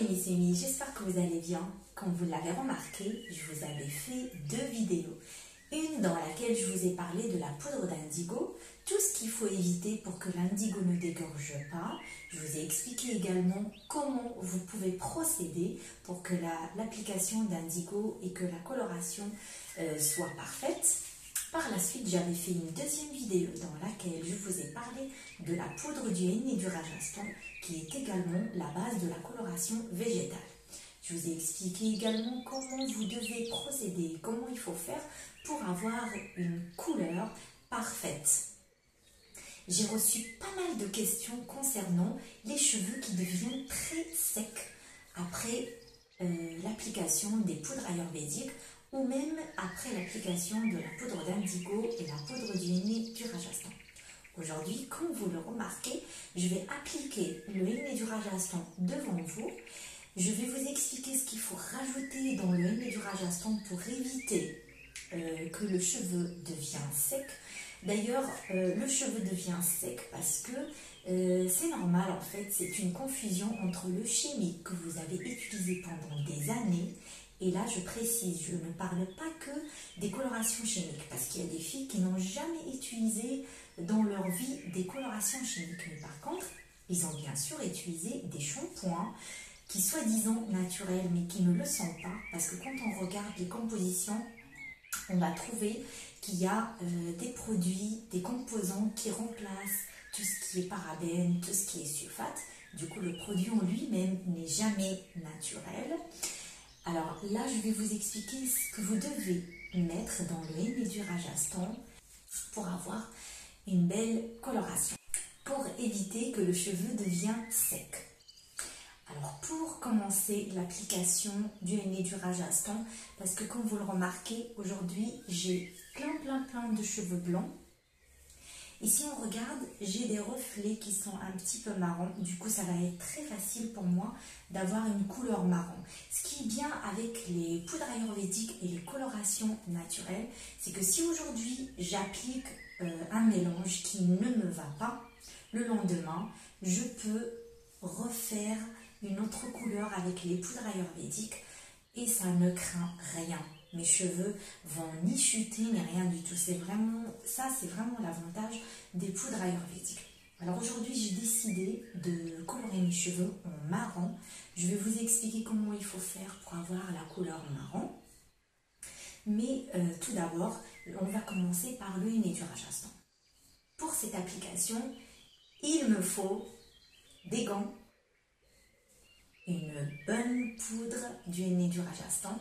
mes amis, j'espère que vous allez bien. Comme vous l'avez remarqué, je vous avais fait 2 vidéos. Une dans laquelle je vous ai parlé de la poudre d'indigo, tout ce qu'il faut éviter pour que l'indigo ne dégorge pas. Je vous ai expliqué également comment vous pouvez procéder pour que l'application d'indigo et que la coloration soit parfaite. Par la suite, j'avais fait une deuxième vidéo dans laquelle je vous ai parlé de la poudre du henné et du rajasthan, qui est également la base de la coloration végétale. Je vous ai expliqué également comment vous devez procéder, comment il faut faire pour avoir une couleur parfaite. J'ai reçu pas mal de questions concernant les cheveux qui deviennent très secs après l'application des poudres ayurvédiques ou même après l'application de la poudre d'indigo et la poudre du henné du rajasthan. Aujourd'hui, comme vous le remarquez, je vais appliquer le henné du rajasthan devant vous. Je vais vous expliquer ce qu'il faut rajouter dans le henné du rajasthan pour éviter que le cheveu devienne sec. D'ailleurs, le cheveu devient sec parce que c'est normal en fait, c'est une confusion entre le chimique que vous avez utilisé pendant des années. Et là, je précise, je ne parle pas que des colorations chimiques, parce qu'il y a des filles qui n'ont jamais utilisé dans leur vie des colorations chimiques. Mais par contre, ils ont bien sûr utilisé des shampoings qui soi-disant naturels, mais qui ne le sont pas, parce que quand on regarde les compositions, on va trouver qu'il y a des produits, des composants qui remplacent tout ce qui est parabènes, tout ce qui est sulfate. Du coup, le produit en lui-même n'est jamais naturel. Alors là, je vais vous expliquer ce que vous devez mettre dans le henné du rajasthan pour avoir une belle coloration, pour éviter que le cheveu devienne sec. Alors pour commencer l'application du henné du rajasthan, parce que comme vous le remarquez, aujourd'hui j'ai plein de cheveux blancs. Et si on regarde, j'ai des reflets qui sont un petit peu marrons. Du coup, ça va être très facile pour moi d'avoir une couleur marron. Ce qui est bien avec les poudres ayurvédiques et les colorations naturelles, c'est que si aujourd'hui j'applique un mélange qui ne me va pas, le lendemain, je peux refaire une autre couleur avec les poudres ayurvédiques et ça ne craint rien. Mes cheveux vont ni chuter ni rien du tout. C'est vraiment l'avantage des poudres ayurvédiques. Alors aujourd'hui, j'ai décidé de colorer mes cheveux en marron. Je vais vous expliquer comment il faut faire pour avoir la couleur marron. Mais tout d'abord, on va commencer par le henné du rajasthan. Pour cette application, il me faut des gants, une bonne poudre du henné du rajasthan,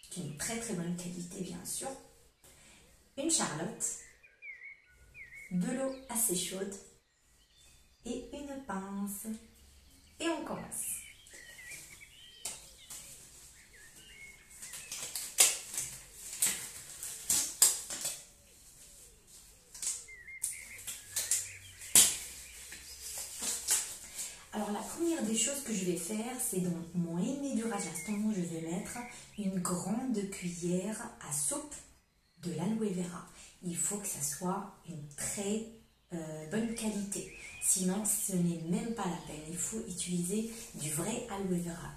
qui est une très bonne qualité bien sûr, une charlotte, de l'eau assez chaude et une pince. Et on commence. Alors la première des choses que je vais faire, c'est dans mon henné du rajasthan, je vais mettre une grande cuillère à soupe de l'aloe vera. Il faut que ça soit une très bonne qualité. Sinon, ce n'est même pas la peine. Il faut utiliser du vrai aloe vera.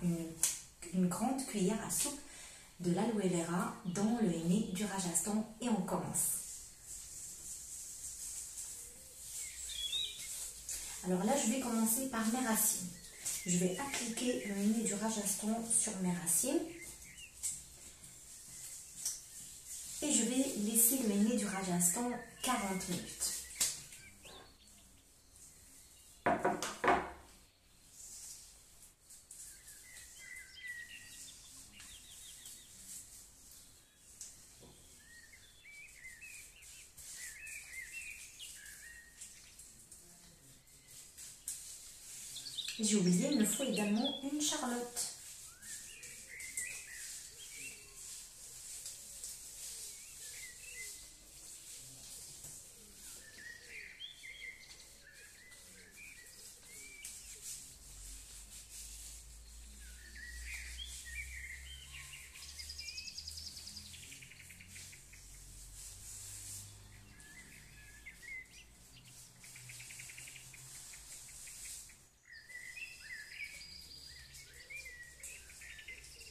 Une grande cuillère à soupe de l'aloe vera dans le henné du rajasthan et on commence. Alors là, je vais commencer par mes racines. Je vais appliquer le henné du rajasthan sur mes racines. Et je vais laisser le henné du rajasthan 40 minutes. J'ai oublié, il me faut également une charlotte.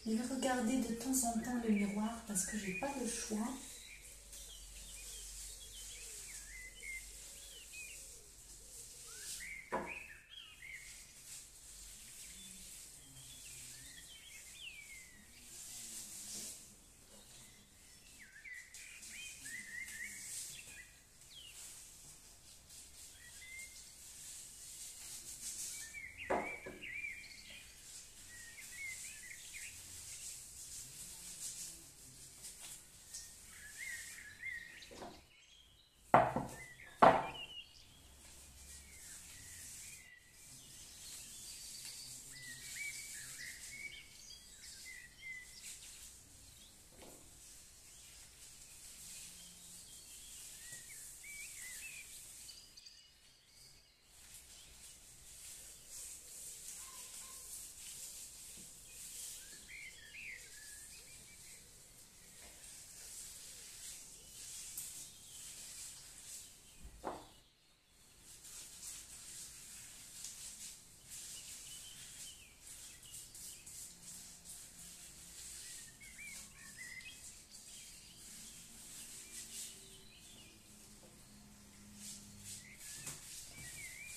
Je vais regarder de temps en temps le miroir parce que j'ai pas le choix.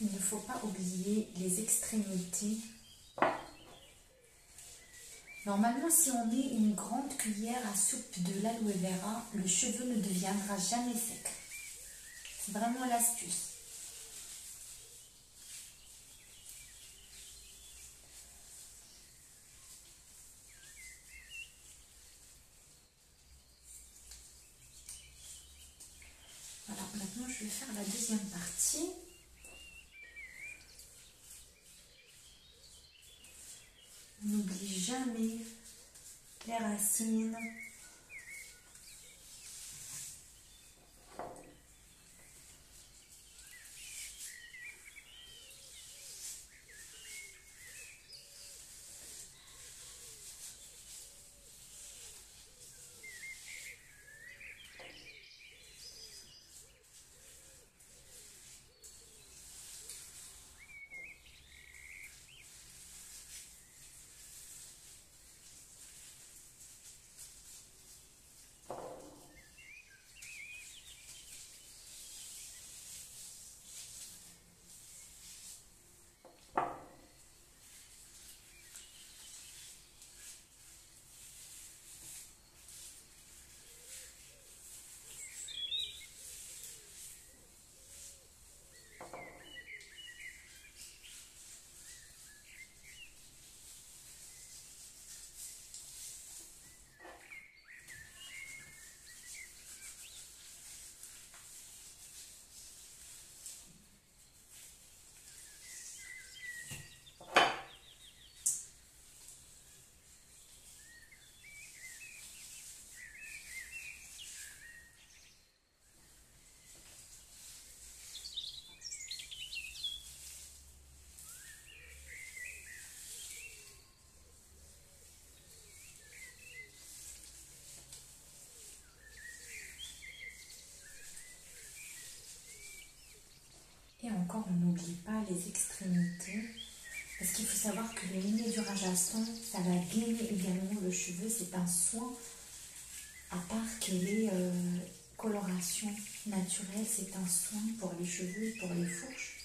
Il ne faut pas oublier les extrémités. Normalement, si on met une grande cuillère à soupe de l'aloe vera, le cheveu ne deviendra jamais sec. C'est vraiment l'astuce. Voilà, maintenant je vais faire la deuxième partie. On n'oublie jamais les racines. Et encore, on n'oublie pas les extrémités. Parce qu'il faut savoir que le mini-durage-à-son, ça va gainer également le cheveu. C'est un soin, à part que les colorations naturelles, c'est un soin pour les cheveux et pour les fourches.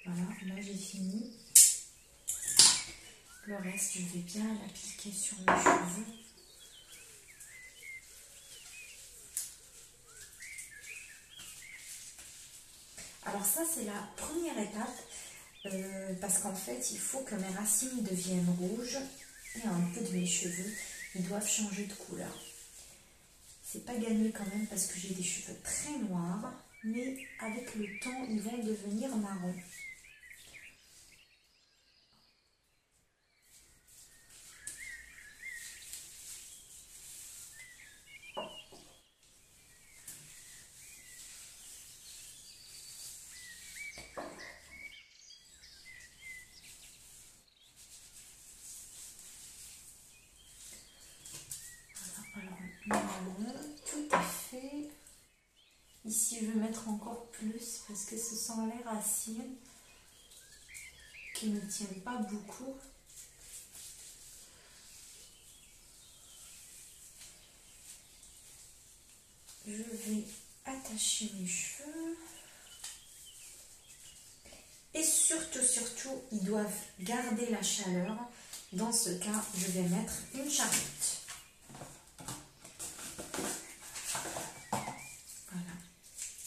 Voilà, là j'ai fini. Le reste, je vais bien l'appliquer sur mes cheveux. Alors ça, c'est la première étape, parce qu'en fait, il faut que mes racines deviennent rouges et un peu de mes cheveux, ils doivent changer de couleur. C'est pas gagné quand même parce que j'ai des cheveux très noirs, mais avec le temps, ils vont devenir marrons. Normalement, tout est fait. Ici, je vais mettre encore plus parce que ce sont les racines qui ne tiennent pas beaucoup. je vais attacher mes cheveux. Et surtout, ils doivent garder la chaleur. Dans ce cas, je vais mettre une charlotte. Voilà,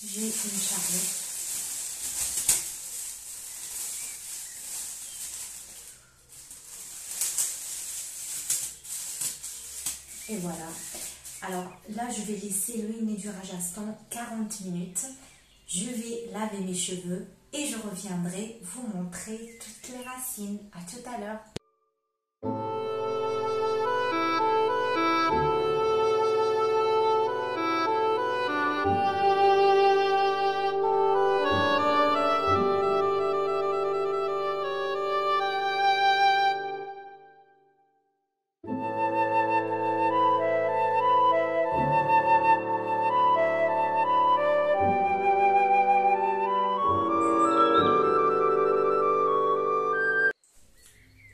j'ai une charlotte. Et voilà. Alors là, je vais laisser le henné du Rajasthan 40 minutes. Je vais laver mes cheveux et je reviendrai vous montrer toutes les racines. À tout à l'heure.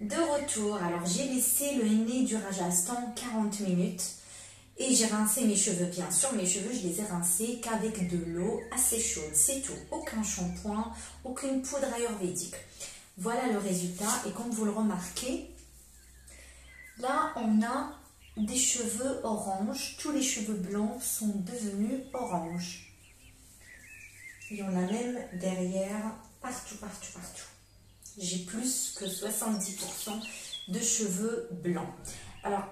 De retour, alors j'ai laissé le henné du Rajasthan 40 minutes et j'ai rincé mes cheveux. Bien sûr, mes cheveux, je les ai rincés qu'avec de l'eau assez chaude, c'est tout. Aucun shampoing, aucune poudre ayurvédique. Voilà le résultat et comme vous le remarquez, là on a des cheveux orange. Tous les cheveux blancs sont devenus orange. Il y en a même derrière, partout. J'ai plus que 70% de cheveux blancs. Alors,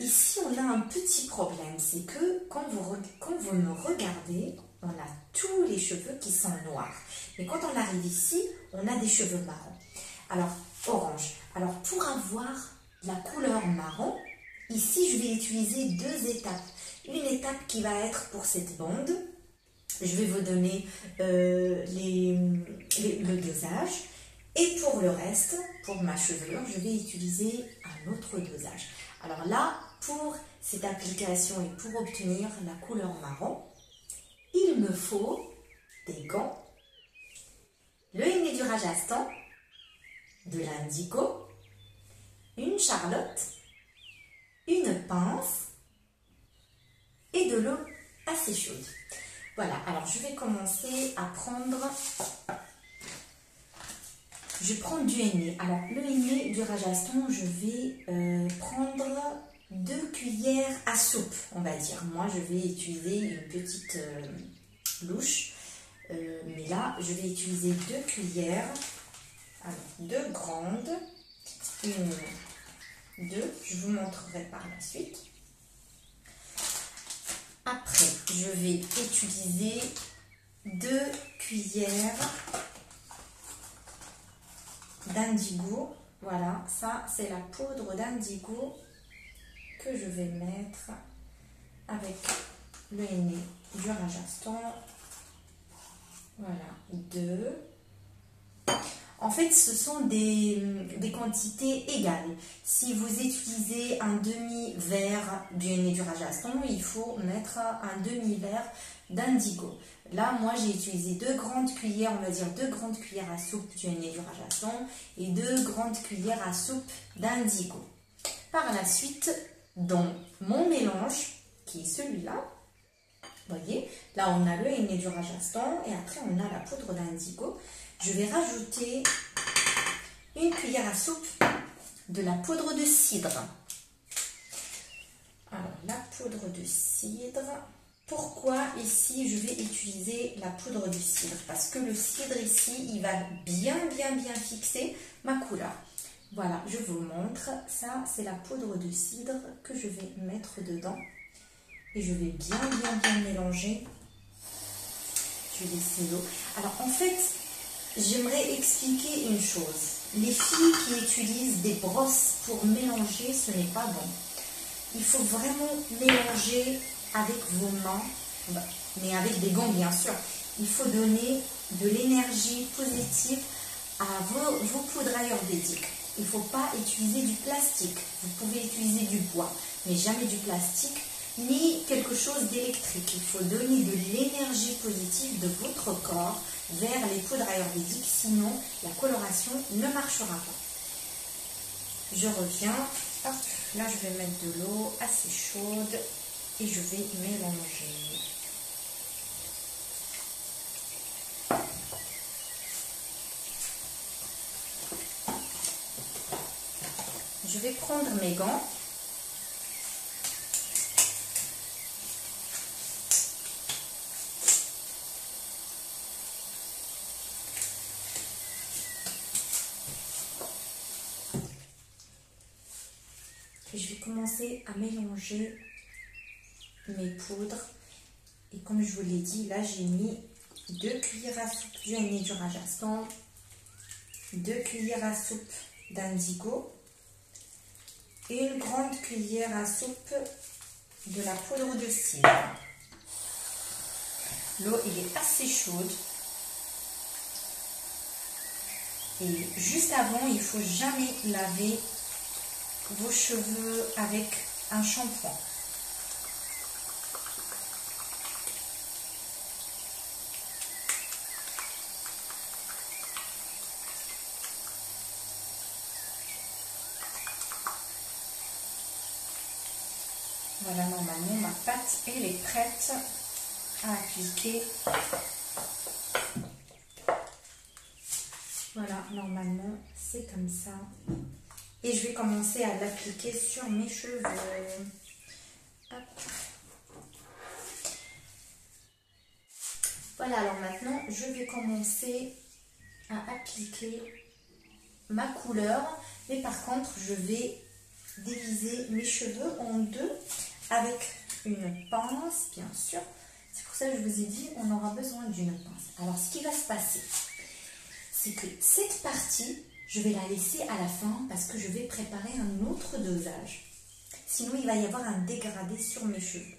ici, on a un petit problème. C'est que quand vous me regardez, on a tous les cheveux qui sont noirs. Mais quand on arrive ici, on a des cheveux marrons. Alors, orange. Alors, pour avoir la couleur marron, ici, je vais utiliser deux étapes. Une étape qui va être pour cette bande. Je vais vous donner le dosage. Et pour le reste, pour ma chevelure, je vais utiliser un autre dosage. Alors là, pour cette application et pour obtenir la couleur marron, il me faut des gants, le henné du Rajasthan, de l'indigo, une charlotte, une pince et de l'eau assez chaude. Voilà, alors je vais commencer à prendre... Je prends du henné. Alors, le henné du Rajasthan, je vais prendre 2 cuillères à soupe, on va dire. Moi, je vais utiliser une petite louche. Mais là, je vais utiliser 2 cuillères. Alors, 2 grandes. 1, 2. Je vous montrerai par la suite. Après, je vais utiliser 2 cuillères d'indigo. Voilà, ça c'est la poudre d'indigo que je vais mettre avec le henné du Rajasthan. Voilà, 2. En fait, ce sont des quantités égales. Si vous utilisez un demi-verre du henné du Rajasthan, il faut mettre un demi-verre d'indigo. Là, moi, j'ai utilisé 2 grandes cuillères, on va dire 2 grandes cuillères à soupe du henné du Rajasthan et 2 grandes cuillères à soupe d'indigo. Par la suite, dans mon mélange, qui est celui-là, vous voyez, là, on a le henné du Rajasthan et après, on a la poudre d'indigo. Je vais rajouter une cuillère à soupe de la poudre de cidre. Alors, la poudre de cidre. Pourquoi ici je vais utiliser la poudre de cidre? Parce que le cidre ici, il va bien fixer ma couleur. Voilà, je vous montre. Ça, c'est la poudre de cidre que je vais mettre dedans. Et je vais bien mélanger. Je vais laisser l'eau. Alors, en fait, j'aimerais expliquer une chose. Les filles qui utilisent des brosses pour mélanger, ce n'est pas bon. Il faut vraiment mélanger avec vos mains, mais avec des gants bien sûr. Il faut donner de l'énergie positive à vos poudres ayurvédiques. Il ne faut pas utiliser du plastique. Vous pouvez utiliser du bois, mais jamais du plastique, ni quelque chose d'électrique. Il faut donner de l'énergie positive de votre corps vers les poudres ayurvédiques, sinon la coloration ne marchera pas. Je reviens, hop, là je vais mettre de l'eau assez chaude. et je vais mélanger. Je vais prendre mes gants. Et je vais commencer à mélanger mes poudres. Et comme je vous l'ai dit, là j'ai mis 2 cuillères à soupe du Rajasthan, 2 cuillères à soupe d'indigo et une grande cuillère à soupe de la poudre de cidre. L'eau est assez chaude. Et juste avant, il ne faut jamais laver vos cheveux avec un shampoing. Voilà, normalement ma pâte elle est prête à appliquer. Voilà, normalement c'est comme ça. Et je vais commencer à l'appliquer sur mes cheveux. Hop. Voilà, alors maintenant je vais commencer à appliquer ma couleur. Mais par contre, je vais diviser mes cheveux en deux avec une pince, bien sûr. C'est pour ça que je vous ai dit, on aura besoin d'une pince. Alors, ce qui va se passer, c'est que cette partie, je vais la laisser à la fin parce que je vais préparer un autre dosage. Sinon, il va y avoir un dégradé sur mes cheveux.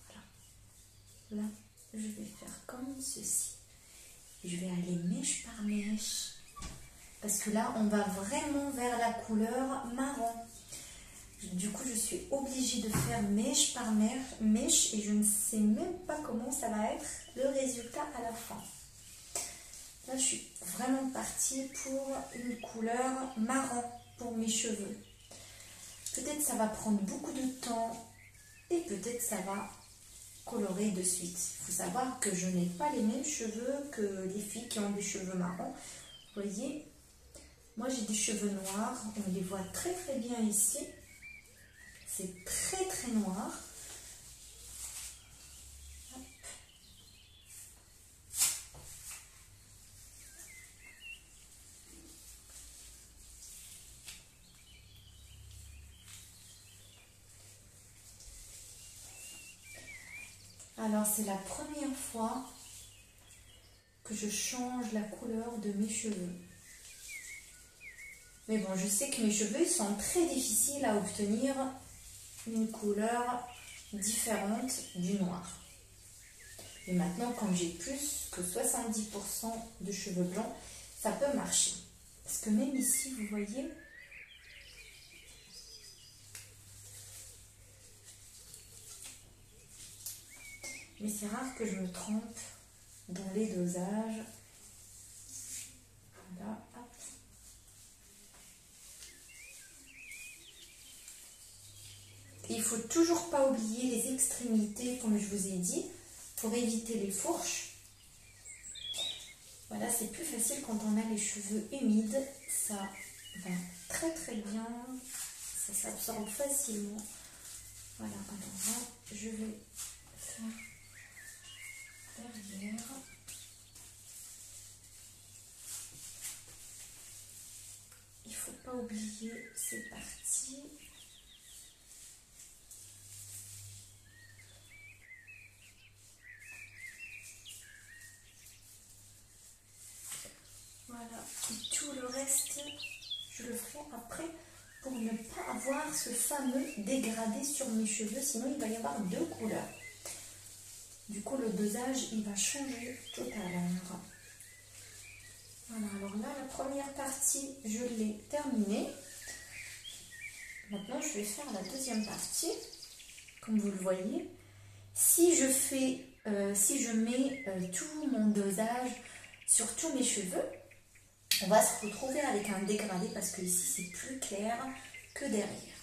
Voilà. Là, je vais faire comme ceci. Je vais aller mèche par mèche. Parce que là, on va vraiment vers la couleur marron. Du coup, je suis obligée de faire mèche par mèche et je ne sais même pas comment ça va être le résultat à la fin. Là, je suis vraiment partie pour une couleur marron pour mes cheveux. Peut-être ça va prendre beaucoup de temps et peut-être ça va colorer de suite. Il faut savoir que je n'ai pas les mêmes cheveux que les filles qui ont des cheveux marrons. Vous voyez, moi j'ai des cheveux noirs, on les voit très très bien ici. C'est très très noir. Hop. Alors c'est la première fois que je change la couleur de mes cheveux. Mais bon, je sais que mes cheveux sont très difficiles à obtenir une couleur différente du noir. Et maintenant, comme j'ai plus que 70% de cheveux blancs, ça peut marcher. Parce que même ici, vous voyez, mais c'est rare que je me trompe dans les dosages. Voilà, hop. Il ne faut toujours pas oublier les extrémités, comme je vous ai dit, pour éviter les fourches. Voilà, c'est plus facile quand on a les cheveux humides. Ça va très très bien. Ça s'absorbe facilement. Voilà, alors là, je vais faire derrière. Il ne faut pas oublier ces parties. Voilà, et tout le reste, je le ferai après pour ne pas avoir ce fameux dégradé sur mes cheveux, sinon il va y avoir deux couleurs. Du coup, le dosage, il va changer tout à l'heure. Voilà, alors là, la première partie, je l'ai terminée. Maintenant, je vais faire la deuxième partie, comme vous le voyez. Si je mets tout mon dosage sur tous mes cheveux, on va se retrouver avec un dégradé parce que ici c'est plus clair que derrière.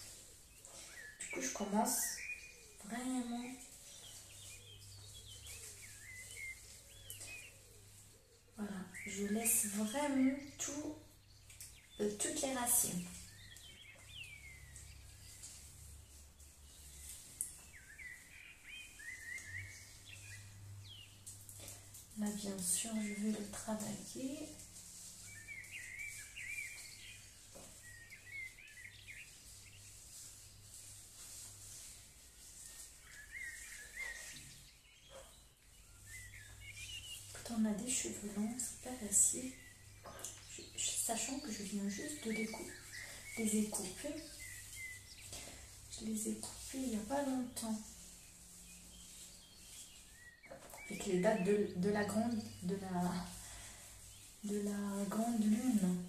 Du coup, je commence vraiment. Voilà, je laisse vraiment toutes les racines. Là, bien sûr, je vais le travailler. Quand on a des cheveux longs, c'est pas facile. Sachant que je viens juste de les couper. Je les ai coupés il n'y a pas longtemps. Avec les dates de la grande lune.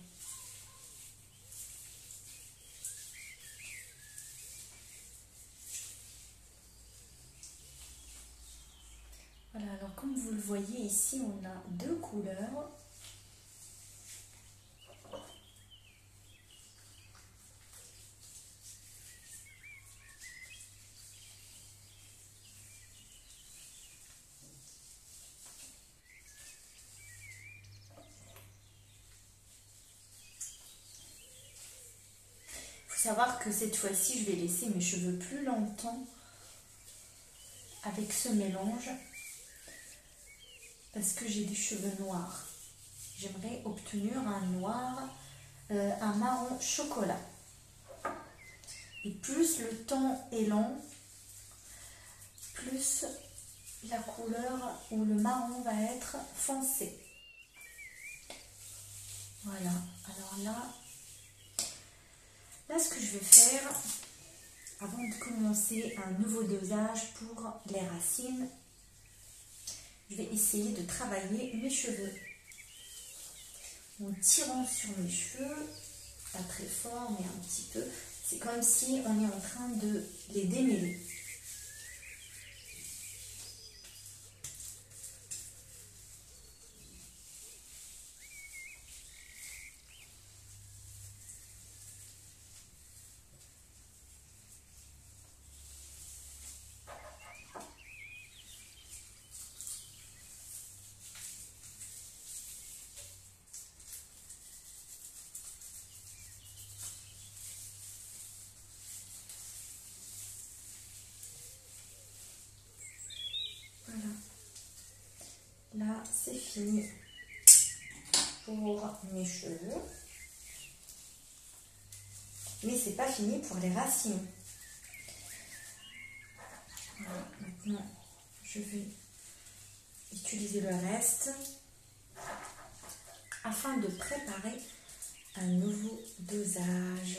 Voilà, alors comme vous le voyez ici, on a deux couleurs. Savoir que cette fois-ci, je vais laisser mes cheveux plus longtemps avec ce mélange parce que j'ai des cheveux noirs. J'aimerais obtenir un noir, un marron chocolat. Et plus le temps est long, plus la couleur ou le marron va être foncé. Voilà, alors là, ce que je vais faire, avant de commencer un nouveau dosage pour les racines, je vais essayer de travailler mes cheveux. En tirant sur mes cheveux, pas très fort, mais un petit peu. C'est comme si on est en train de les démêler. Là, c'est fini pour mes cheveux. Mais c'est pas fini pour les racines. Voilà, maintenant, je vais utiliser le reste afin de préparer un nouveau dosage.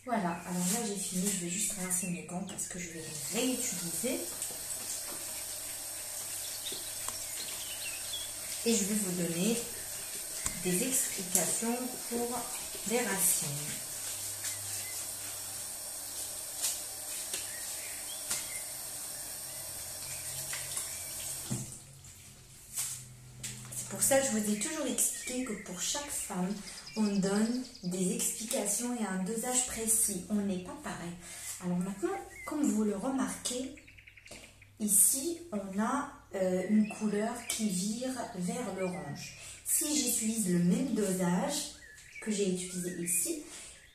Voilà, alors là, j'ai fini. Je vais juste rincer mes gants parce que je vais les réutiliser. Et je vais vous donner des explications pour les racines. C'est pour ça que je vous ai toujours expliqué que pour chaque femme, on donne des explications et un dosage précis. On n'est pas pareil. Alors maintenant, comme vous le remarquez, ici, on a une couleur qui vire vers l'orange. Si j'utilise le même dosage que j'ai utilisé ici,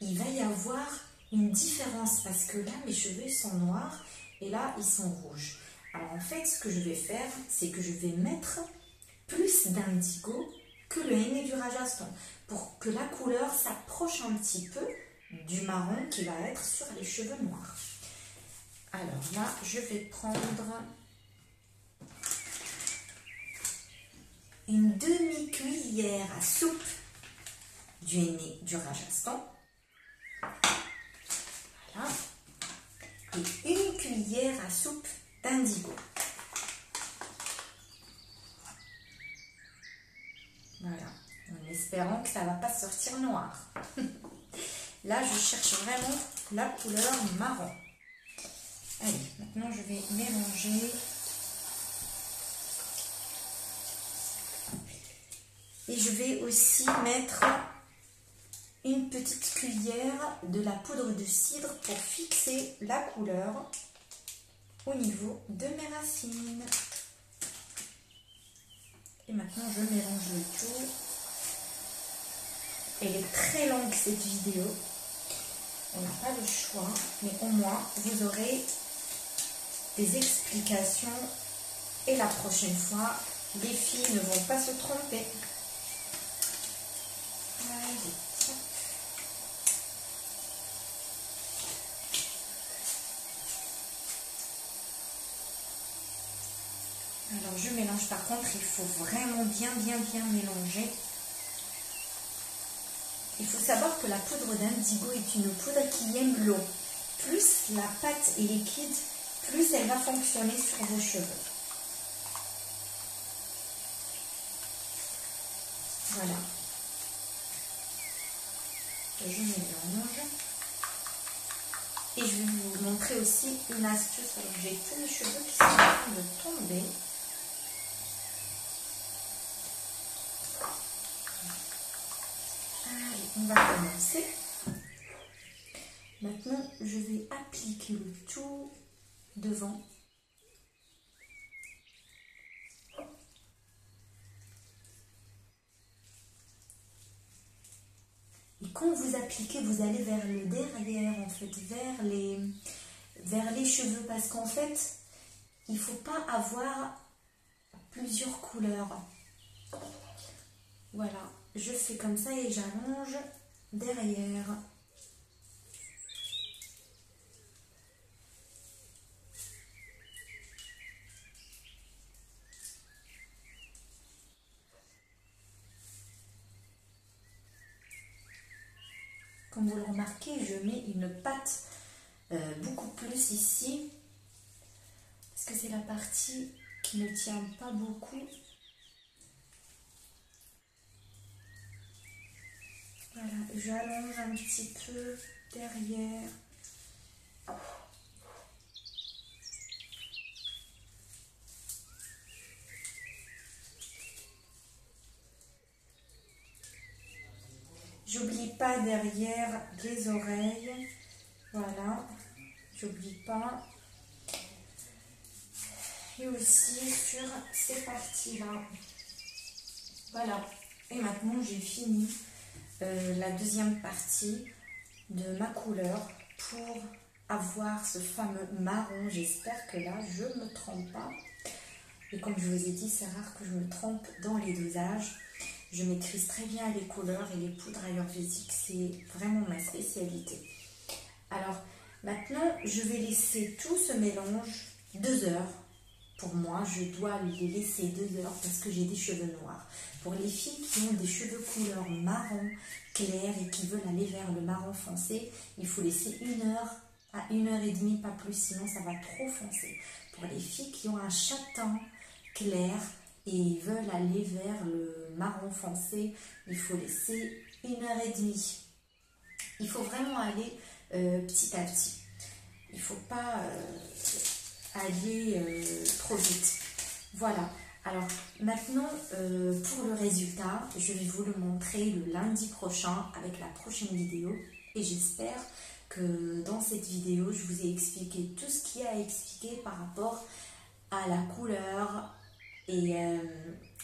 il va y avoir une différence parce que là, mes cheveux sont noirs et là, ils sont rouges. Alors en fait, ce que je vais faire, c'est que je vais mettre plus d'indigo que le henné du Rajasthan pour que la couleur s'approche un petit peu du marron qui va être sur les cheveux noirs. Alors là, je vais prendre une demi-cuillère à soupe du henné du Rajasthan. Voilà. Et une cuillère à soupe d'indigo. Voilà. En espérant que ça ne va pas sortir noir. Là, je cherche vraiment la couleur marron. Allez, maintenant je vais mélanger. Et je vais aussi mettre une petite cuillère de la poudre de cidre pour fixer la couleur au niveau de mes racines. Et maintenant, je mélange le tout. Elle est très longue cette vidéo. On n'a pas le choix, mais au moins, vous aurez des explications. Et la prochaine fois, les filles ne vont pas se tromper. Allez. Alors je mélange, par contre il faut vraiment bien mélanger. Il faut savoir que la poudre d'indigo est une poudre qui aime l'eau. Plus la pâte est liquide, plus elle va fonctionner sur vos cheveux. Voilà. Je mélange. Et je vais vous montrer aussi une astuce. Alors j'ai tous mes cheveux qui sont en train de tomber. Allez, on va commencer. Maintenant, je vais appliquer le tout devant. Et quand vous appliquez, vous allez vers le derrière, en fait, vers les cheveux. Parce qu'en fait, il ne faut pas avoir plusieurs couleurs. Voilà, je fais comme ça et j'allonge derrière. Comme vous le remarquez, je mets une pâte beaucoup plus ici, parce que c'est la partie qui ne tient pas beaucoup. Voilà, j'allonge un petit peu derrière. J'oublie pas derrière les oreilles. Voilà, j'oublie pas. Et aussi sur ces parties-là. Voilà. Et maintenant, j'ai fini la deuxième partie de ma couleur pour avoir ce fameux marron. J'espère que là, je ne me trompe pas. Et comme je vous ai dit, c'est rare que je me trompe dans les dosages. Je maîtrise très bien les couleurs et les poudres ayurvédiques. C'est vraiment ma spécialité. Alors, maintenant, je vais laisser tout ce mélange 2 heures. Pour moi, je dois les laisser 2 heures parce que j'ai des cheveux noirs. Pour les filles qui ont des cheveux couleur marron clair et qui veulent aller vers le marron foncé, il faut laisser 1 heure à 1h30, pas plus, sinon ça va trop foncer. Pour les filles qui ont un châtain clair et veulent aller vers le marron foncé, il faut laisser 1h30. Il faut vraiment aller petit à petit. Il ne faut pas aller trop vite. Voilà. Alors maintenant, pour le résultat, je vais vous le montrer le lundi prochain avec la prochaine vidéo. Et j'espère que dans cette vidéo, je vous ai expliqué tout ce qu'il y a à expliquer par rapport à la couleur et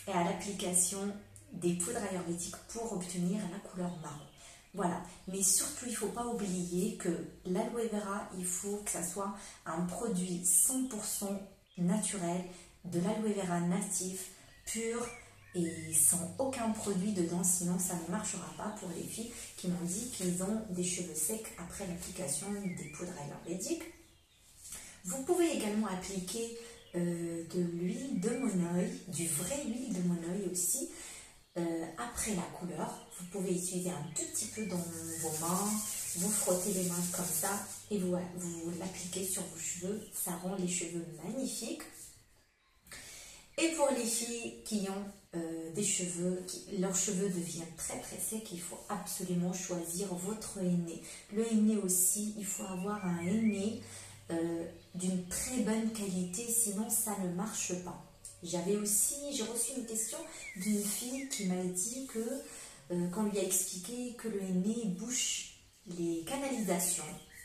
à l'application des poudres ayurvédiques pour obtenir la couleur marron. Voilà, mais surtout il ne faut pas oublier que l'aloe vera, il faut que ça soit un produit 100% naturel, de l'aloe vera natif, pur et sans aucun produit dedans, sinon ça ne marchera pas pour les filles qui m'ont dit qu'ils ont des cheveux secs après l'application des poudres ayurvédiques. Vous pouvez également appliquer de l'huile de monoï, du vrai huile de monoï aussi, après la couleur. Vous pouvez utiliser un tout petit peu dans vos mains, vous frottez les mains comme ça et vous l'appliquez sur vos cheveux, ça rend les cheveux magnifiques. Et pour les filles qui ont des cheveux, leurs cheveux deviennent très secs, il faut absolument choisir votre henné. Le henné aussi, il faut avoir un henné d'une très bonne qualité, sinon ça ne marche pas. J'ai reçu une question d'une fille qui m'a dit que qu'on lui a expliqué que le henné bouche les canalisations.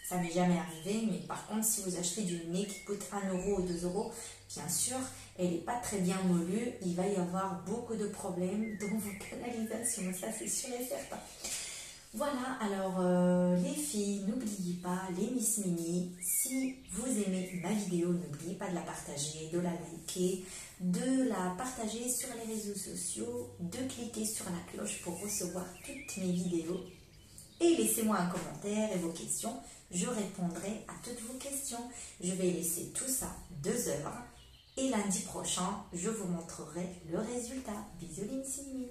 Ça m'est jamais arrivé, mais par contre, si vous achetez du henné qui coûte 1 euro ou 2 euros, bien sûr, elle n'est pas très bien moulue. Il va y avoir beaucoup de problèmes dans vos canalisations, ça c'est sûr et certain. Voilà, alors les filles, n'oubliez pas, les Miss Mini, si vous aimez ma vidéo, n'oubliez pas de la partager, de la liker, de la partager sur les réseaux sociaux, de cliquer sur la cloche pour recevoir toutes mes vidéos. Et laissez-moi un commentaire et vos questions, je répondrai à toutes vos questions. Je vais laisser tout ça 2 heures et lundi prochain, je vous montrerai le résultat. Bisous les Miss Mini.